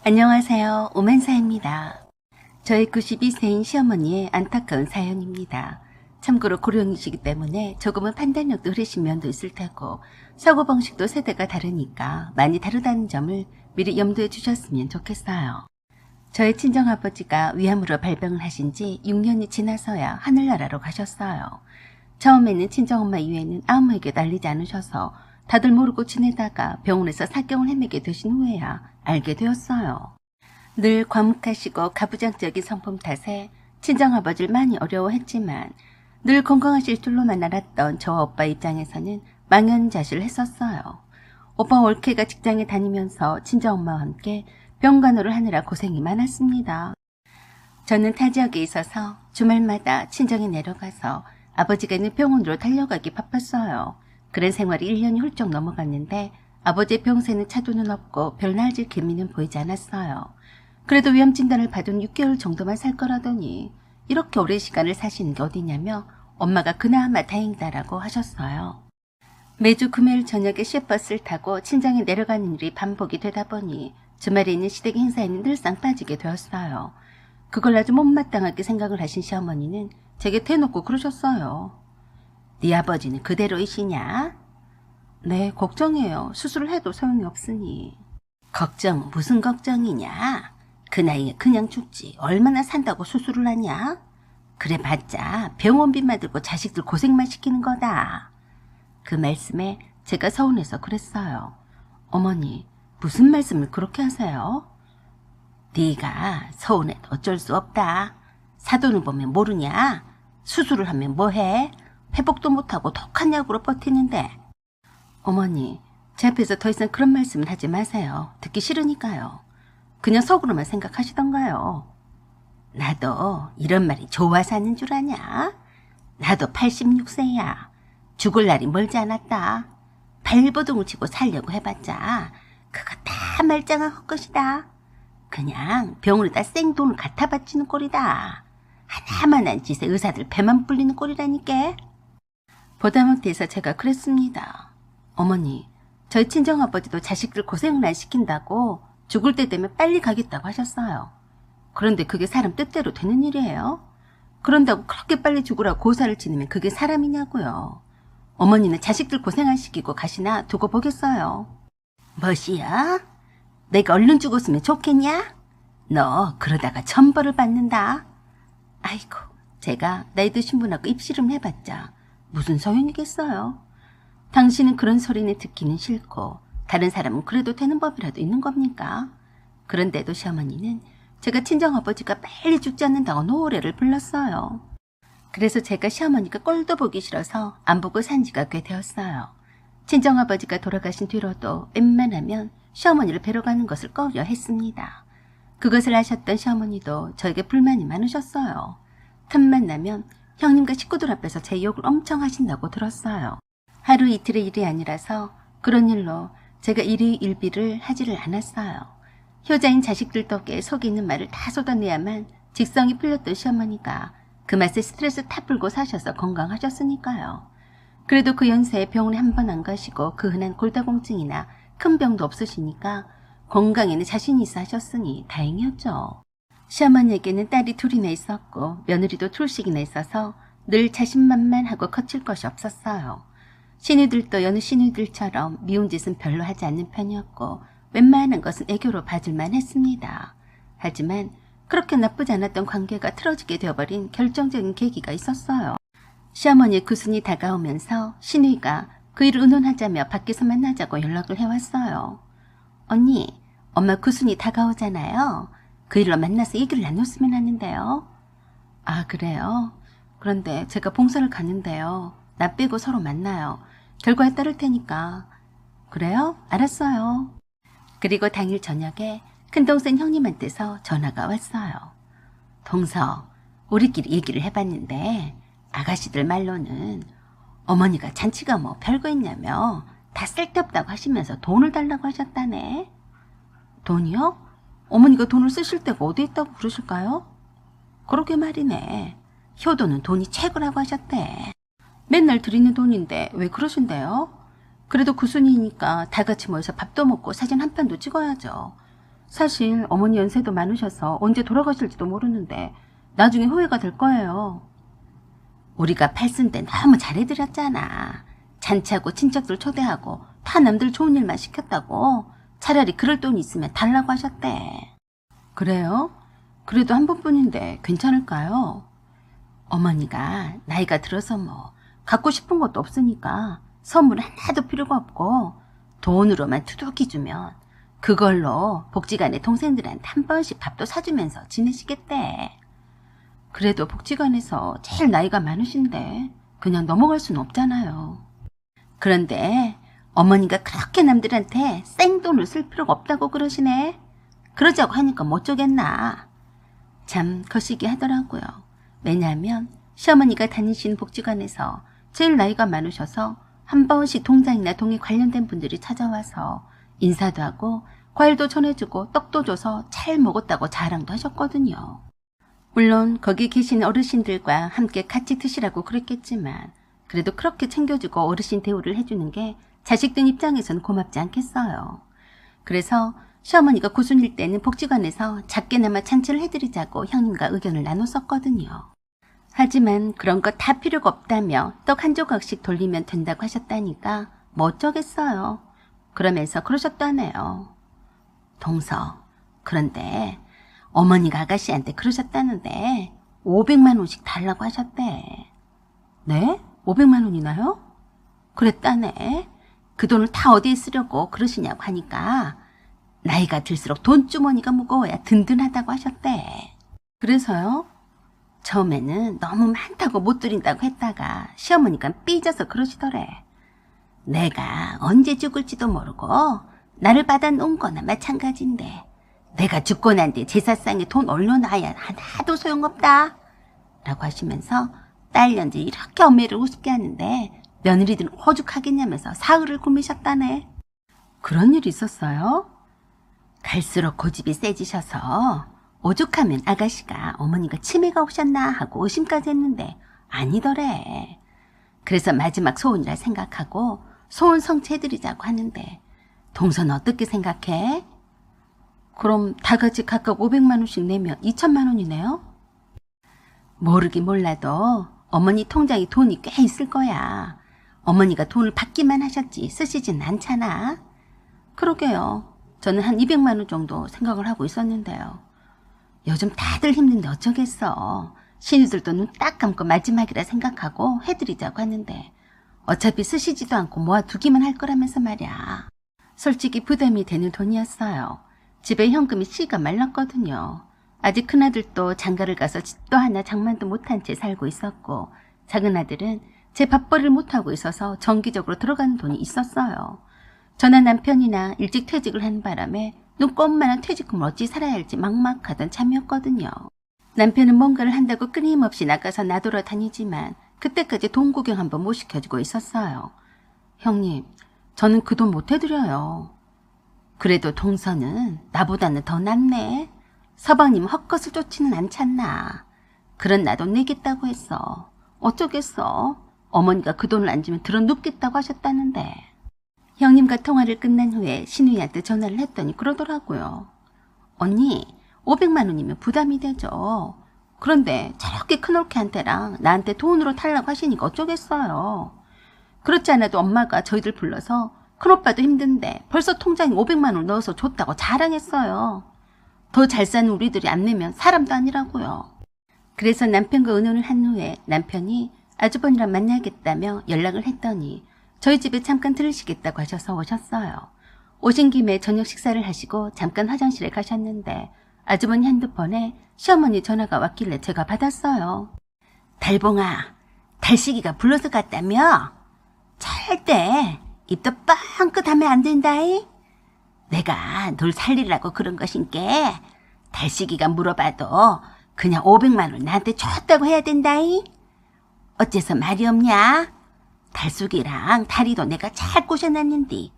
안녕하세요. 오만사입니다. 저희 92세인 시어머니의 안타까운 사연입니다. 참고로 고령이시기 때문에 조금은 판단력도 흐리신 면도 있을 테고 사고방식도 세대가 다르니까 많이 다르다는 점을 미리 염두에 주셨으면 좋겠어요. 저희 친정아버지가 위암으로 발병을 하신 지 6년이 지나서야 하늘나라로 가셨어요. 처음에는 친정엄마 이외에는 아무에게도 알리지 않으셔서 다들 모르고 지내다가 병원에서 사경을 헤매게 되신 후에야 알게 되었어요. 늘 과묵하시고 가부장적인 성품 탓에 친정아버지를 많이 어려워했지만 늘 건강하실 줄로만 알았던 저와 오빠 입장에서는 망연자실을 했었어요. 오빠 올케가 직장에 다니면서 친정엄마와 함께 병간호를 하느라 고생이 많았습니다. 저는 타 지역에 있어서 주말마다 친정에 내려가서 아버지가 있는 병원으로 달려가기 바빴어요. 그런 생활이 1년이 훌쩍 넘어갔는데 아버지의 병세는 차도는 없고 별 나아질 기미는 보이지 않았어요. 그래도 위암 진단을 받은 6개월 정도만 살 거라더니 이렇게 오랜 시간을 사시는 게 어디냐며 엄마가 그나마 다행이다라고 하셨어요. 매주 금요일 저녁에 시외버스를 타고 친정에 내려가는 일이 반복이 되다 보니 주말에 있는 시댁 행사에는 늘상 빠지게 되었어요. 그걸 아주 못마땅하게 생각을 하신 시어머니는 제게 대놓고 그러셨어요. 네 아버지는 그대로이시냐? 네, 걱정해요. 수술을 해도 소용이 없으니. 걱정 무슨 걱정이냐? 그 나이에 그냥 죽지 얼마나 산다고 수술을 하냐? 그래봤자 병원비만 들고 자식들 고생만 시키는 거다. 그 말씀에 제가 서운해서 그랬어요. 어머니, 무슨 말씀을 그렇게 하세요? 네가 서운해도 어쩔 수 없다. 사돈을 보면 모르냐? 수술을 하면 뭐해? 회복도 못하고 독한 약으로 버티는데. 어머니, 제 앞에서 더 이상 그런 말씀을 하지 마세요. 듣기 싫으니까요. 그냥 속으로만 생각하시던가요. 나도 이런 말이 좋아서 하는 줄 아냐? 나도 86세야. 죽을 날이 멀지 않았다. 발버둥을 치고 살려고 해봤자 그거 다 말짱한 헛것이다. 그냥 병원에다 생돈을 갖다 바치는 꼴이다. 하나만한 짓에 의사들 배만 불리는 꼴이라니까. 보다 못해서 제가 그랬습니다. 어머니, 저희 친정아버지도 자식들 고생을 안 시킨다고 죽을 때 되면 빨리 가겠다고 하셨어요. 그런데 그게 사람 뜻대로 되는 일이에요? 그런다고 그렇게 빨리 죽으라고 고사를 지내면 그게 사람이냐고요. 어머니는 자식들 고생 안 시키고 가시나 두고 보겠어요. 뭐시야? 내가 얼른 죽었으면 좋겠냐? 너 그러다가 천벌을 받는다. 아이고, 제가 나이 드신 분하고 입씨름 해봤자 무슨 소용이겠어요. 당신은 그런 소리는 듣기는 싫고 다른 사람은 그래도 되는 법이라도 있는 겁니까? 그런데도 시어머니는 제가 친정아버지가 빨리 죽지 않는다고 노래를 불렀어요. 그래서 제가 시어머니가 꼴도 보기 싫어서 안 보고 산 지가 꽤 되었어요. 친정아버지가 돌아가신 뒤로도 웬만하면 시어머니를 뵈러 가는 것을 꺼려 했습니다. 그것을 아셨던 시어머니도 저에게 불만이 많으셨어요. 틈만 나면 형님과 식구들 앞에서 제 욕을 엄청 하신다고 들었어요. 하루 이틀의 일이 아니라서 그런 일로 제가 일희일비를 하지를 않았어요. 효자인 자식들 덕에 속에 있는 말을 다 쏟아내야만 직성이 풀렸던 시어머니가 그 맛에 스트레스 다 풀고 사셔서 건강하셨으니까요. 그래도 그 연세에 병원에 한 번 안 가시고 그 흔한 골다공증이나 큰 병도 없으시니까 건강에는 자신이 있어 하셨으니 다행이었죠. 시어머니에게는 딸이 둘이나 있었고 며느리도 둘씩이나 있어서 늘 자신만만하고 거칠 것이 없었어요. 시누들도 여느 시누들처럼 미운 짓은 별로 하지 않는 편이었고 웬만한 것은 애교로 봐줄만 했습니다. 하지만 그렇게 나쁘지 않았던 관계가 틀어지게 되어버린 결정적인 계기가 있었어요. 시어머니의 구순이 다가오면서 시누이가 그 일을 의논하자며 밖에서 만나자고 연락을 해왔어요. 언니, 엄마 구순이 다가오잖아요. 그 일로 만나서 얘기를 나눴으면 하는데요. 아, 그래요? 그런데 제가 봉사를 가는데요. 나 빼고 서로 만나요. 결과에 따를 테니까. 그래요? 알았어요. 그리고 당일 저녁에 큰동생 형님한테서 전화가 왔어요. 동서, 우리끼리 얘기를 해봤는데 아가씨들 말로는 어머니가 잔치가 뭐 별거 있냐며 다 쓸데없다고 하시면서 돈을 달라고 하셨다네. 돈이요? 어머니가 돈을 쓰실 데가 어디 있다고 그러실까요? 그러게 말이네. 효도는 돈이 최고라고 하셨대. 맨날 드리는 돈인데 왜 그러신대요? 그래도 구순이니까 다 같이 모여서 밥도 먹고 사진 한 편도 찍어야죠. 사실 어머니 연세도 많으셔서 언제 돌아가실지도 모르는데 나중에 후회가 될 거예요. 우리가 팔순 때 너무 잘해드렸잖아. 잔치하고 친척들 초대하고 다 남들 좋은 일만 시켰다고. 차라리 그럴 돈 있으면 달라고 하셨대. 그래요? 그래도 한 번뿐인데 괜찮을까요? 어머니가 나이가 들어서 뭐 갖고 싶은 것도 없으니까 선물 하나도 필요가 없고 돈으로만 투둑이 주면 그걸로 복지관의 동생들한테 한 번씩 밥도 사주면서 지내시겠대. 그래도 복지관에서 제일 나이가 많으신데 그냥 넘어갈 수는 없잖아요. 그런데 어머니가 그렇게 남들한테 생돈을 쓸 필요가 없다고 그러시네. 그러자고 하니까 뭐 어쩌겠나. 참 거시기 하더라고요. 왜냐하면 시어머니가 다니신 복지관에서 제일 나이가 많으셔서 한 번씩 동장이나 동에 관련된 분들이 찾아와서 인사도 하고 과일도 전해주고 떡도 줘서 잘 먹었다고 자랑도 하셨거든요. 물론 거기 계신 어르신들과 함께 같이 드시라고 그랬겠지만 그래도 그렇게 챙겨주고 어르신 대우를 해주는 게 자식들 입장에서는 고맙지 않겠어요. 그래서 시어머니가 고순일 때는 복지관에서 작게나마 잔치를 해드리자고 형님과 의견을 나눴었거든요. 하지만 그런 거 다 필요가 없다며 떡 한 조각씩 돌리면 된다고 하셨다니까 뭐 어쩌겠어요. 그러면서 그러셨다네요. 동서, 그런데 어머니가 아가씨한테 그러셨다는데 500만 원씩 달라고 하셨대. 네? 500만 원이나요? 그랬다네. 그 돈을 다 어디에 쓰려고 그러시냐고 하니까 나이가 들수록 돈주머니가 무거워야 든든하다고 하셨대. 그래서요? 처음에는 너무 많다고 못 드린다고 했다가 시어머니가 삐져서 그러시더래. 내가 언제 죽을지도 모르고 나를 받아놓은 거나 마찬가지인데 내가 죽고 난 뒤 제사상에 돈 올려놔야 하나도 소용없다 라고 하시면서 딸년들 이렇게 엄매를 우습게 하는데 며느리들은 오죽하겠냐면서 사흘을 굶으셨다네. 그런 일이 있었어요? 갈수록 고집이 세지셔서 오죽하면 아가씨가 어머니가 치매가 오셨나 하고 의심까지 했는데 아니더래. 그래서 마지막 소원이라 생각하고 소원 성취해드리자고 하는데 동서는 어떻게 생각해? 그럼 다 같이 각각 500만 원씩 내면 2천만 원이네요? 모르긴 몰라도 어머니 통장에 돈이 꽤 있을 거야. 어머니가 돈을 받기만 하셨지 쓰시진 않잖아. 그러게요. 저는 한 200만 원 정도 생각을 하고 있었는데요. 요즘 다들 힘든데 어쩌겠어. 신우들도 눈 딱 감고 마지막이라 생각하고 해드리자고 하는데 어차피 쓰시지도 않고 모아두기만 할 거라면서 말이야. 솔직히 부담이 되는 돈이었어요. 집에 현금이 씨가 말랐거든요. 아직 큰아들도 장가를 가서 집도 하나 장만도 못한 채 살고 있었고 작은아들은 제 밥벌이를 못하고 있어서 정기적으로 들어가는 돈이 있었어요. 저나 남편이나 일찍 퇴직을 한 바람에 눈꼽만한 퇴직금을 어찌 살아야 할지 막막하던 참이었거든요. 남편은 뭔가를 한다고 끊임없이 나가서 나돌아다니지만 그때까지 돈 구경 한번 못 시켜주고 있었어요. 형님, 저는 그 돈 못 해드려요. 그래도 동서는 나보다는 더 낫네. 서방님 헛것을 쫓지는 않잖나. 그런 나도 내겠다고 했어. 어쩌겠어. 어머니가 그 돈을 안 주면 들어눕겠다고 하셨다는데. 형님과 통화를 끝난 후에 신우이한테 전화를 했더니 그러더라고요. 언니, 500만 원이면 부담이 되죠. 그런데 저렇게 큰올케한테랑 나한테 돈으로 달라고 하시니까 어쩌겠어요. 그렇지 않아도 엄마가 저희들 불러서 큰오빠도 힘든데 벌써 통장에 500만 원 넣어서 줬다고 자랑했어요. 더 잘 사는 우리들이 안 내면 사람도 아니라고요. 그래서 남편과 의논을 한 후에 남편이 아주버니랑 만나야겠다며 연락을 했더니 저희 집에 잠깐 들으시겠다고 하셔서 오셨어요. 오신 김에 저녁 식사를 하시고 잠깐 화장실에 가셨는데 아주머니 핸드폰에 시어머니 전화가 왔길래 제가 받았어요. 달봉아, 달식이가 불러서 갔다며? 절대 입도 뻥끗 하면 안 된다이. 내가 널 살리려고 그런 것인께 달식이가 물어봐도 그냥 500만 원 나한테 줬다고 해야 된다이. 어째서 말이 없냐? 달숙이랑 다리도 내가 잘 꼬셔놨는데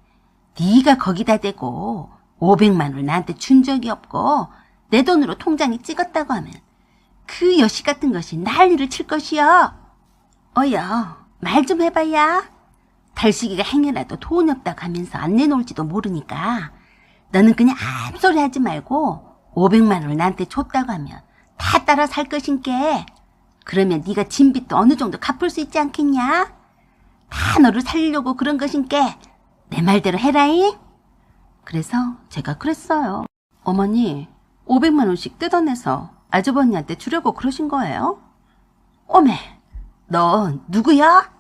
네가 거기다 대고 500만 원 나한테 준 적이 없고 내 돈으로 통장에 찍었다고 하면 그 여시 같은 것이 난리를 칠 것이여. 어여, 말 좀 해봐야. 달식이가 행여라도 돈이 없다고 하면서 안 내놓을지도 모르니까 너는 그냥 아무 소리 하지 말고 500만 원을 나한테 줬다고 하면 다 따라 살 것인께. 그러면 네가 진 빚도 어느 정도 갚을 수 있지 않겠냐? 다 너를 살리려고 그런 것인께 내 말대로 해라잉. 그래서 제가 그랬어요. 어머니, 500만 원씩 뜯어내서 아주버니한테 주려고 그러신 거예요? 어메, 너 누구야?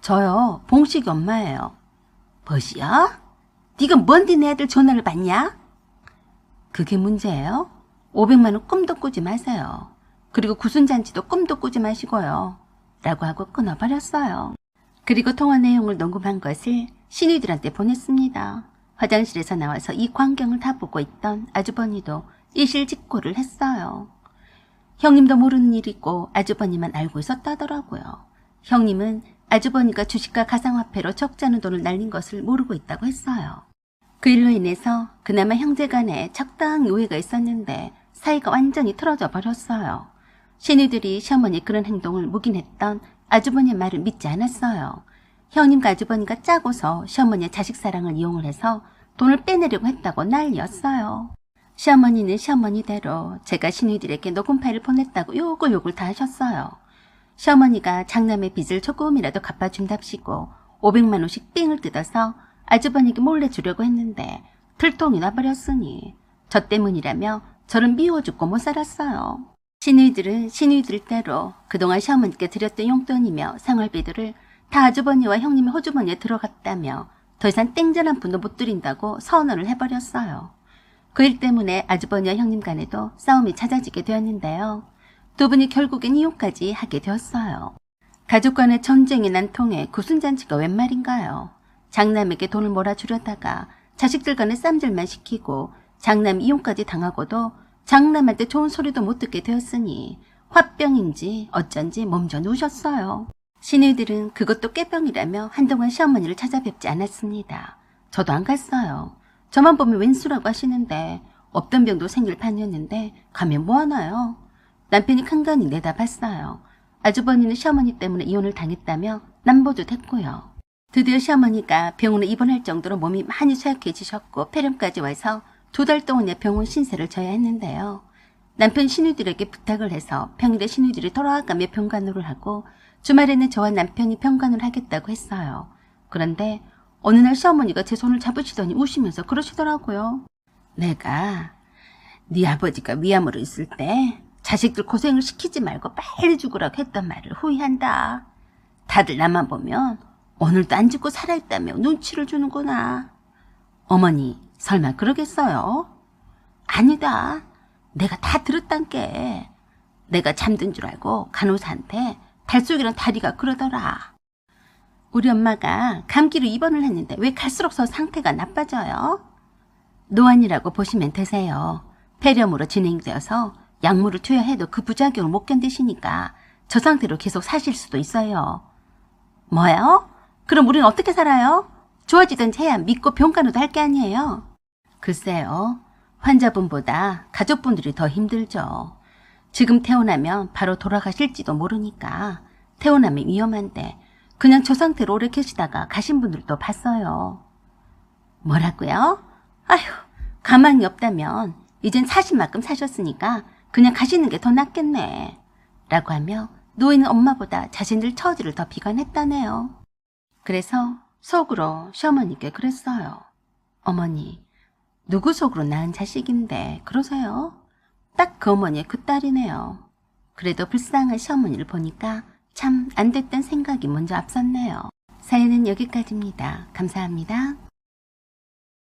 저요, 봉식이 엄마예요. 뭐시여? 네가 뭔데 내 아들 전화를 받냐? 그게 문제예요. 500만 원 꿈도 꾸지 마세요. 그리고 구순잔치도 꿈도 꾸지 마시고요. 라고 하고 끊어버렸어요. 그리고 통화 내용을 녹음한 것을 시누이들한테 보냈습니다. 화장실에서 나와서 이 광경을 다 보고 있던 아주버니도 일실직고를 했어요. 형님도 모르는 일이고 아주버니만 알고 있었다더라고요. 형님은 아주버니가 주식과 가상화폐로 적지 않은 돈을 날린 것을 모르고 있다고 했어요. 그 일로 인해서 그나마 형제간에 적당히 오해가 있었는데 사이가 완전히 틀어져 버렸어요. 시누이들이 시어머니 그런 행동을 묵인했던 아주버니의 말을 믿지 않았어요. 형님과 아주버니가 짜고서 시어머니의 자식 사랑을 이용을 해서 돈을 빼내려고 했다고 난리였어요. 시어머니는 시어머니대로 제가 시누이들에게 녹음 파일을 보냈다고 욕을 다 하셨어요. 시어머니가 장남의 빚을 조금이라도 갚아준답시고 500만 원씩 삥을 뜯어서 아주버니에게 몰래 주려고 했는데 들통이 나버렸으니 저 때문이라며 저를 미워 죽고 못 살았어요. 시누이들은 시누이들대로 그동안 시어머니께 드렸던 용돈이며 생활비들을 다 아주버니와 형님의 호주머니에 들어갔다며 더 이상 땡전 한 푼도 못 드린다고 선언을 해버렸어요. 그 일 때문에 아주버니와 형님 간에도 싸움이 잦아지게 되었는데요. 두 분이 결국엔 이혼까지 하게 되었어요. 가족 간의 전쟁이 난 통에 구순잔치가 웬 말인가요? 장남에게 돈을 몰아주려다가 자식들 간에 쌈질만 시키고 장남 이혼까지 당하고도 장남한테 좋은 소리도 못 듣게 되었으니 화병인지 어쩐지 몸져 누우셨어요. 시누이들은 그것도 꾀병이라며 한동안 시어머니를 찾아뵙지 않았습니다. 저도 안 갔어요. 저만 보면 웬수라고 하시는데 없던 병도 생길 판이었는데 가면 뭐하나요? 남편이 간간히 내다봤어요. 아주버니는 시어머니 때문에 이혼을 당했다며 남보도 됐고요. 드디어 시어머니가 병원에 입원할 정도로 몸이 많이 쇠약해지셨고 폐렴까지 와서 2달 동안의 병원 신세를 져야 했는데요. 남편 시누이들에게 부탁을 해서 평일에 시누이들이 돌아가며 병간호를 하고 주말에는 저와 남편이 병간호를 하겠다고 했어요. 그런데 어느 날 시어머니가 제 손을 잡으시더니 우시면서 그러시더라고요. 내가 네 아버지가 위암으로 있을 때 자식들 고생을 시키지 말고 빨리 죽으라고 했던 말을 후회한다. 다들 나만 보면 오늘도 안 죽고 살아있다며 눈치를 주는구나. 어머니 설마 그러겠어요? 아니다. 내가 다 들었단께. 내가 잠든 줄 알고 간호사한테 달속이랑 다리가 그러더라. 우리 엄마가 감기로 입원을 했는데 왜 갈수록 더 상태가 나빠져요? 노안이라고 보시면 되세요. 폐렴으로 진행되어서 약물을 투여해도 그 부작용을 못 견디시니까 저 상태로 계속 사실 수도 있어요. 뭐요? 그럼 우리는 어떻게 살아요? 좋아지든지 해야 믿고 병간호도 할 게 아니에요. 글쎄요. 환자분보다 가족분들이 더 힘들죠. 지금 태어나면 바로 돌아가실지도 모르니까 태어나면 위험한데 그냥 저 상태로 오래 계시다가 가신 분들도 봤어요. 뭐라고요? 아휴, 가망이 없다면 이젠 사실 만큼 사셨으니까 그냥 가시는 게 더 낫겠네. 라고 하며 노인은 엄마보다 자신들 처지를 더 비관했다네요. 그래서 속으로 시어머니께 그랬어요. 어머니, 누구 속으로 낳은 자식인데 그러세요? 딱 그 어머니의 그 딸이네요. 그래도 불쌍한 시어머니를 보니까 참 안 됐던 생각이 먼저 앞섰네요. 사연은 여기까지입니다. 감사합니다.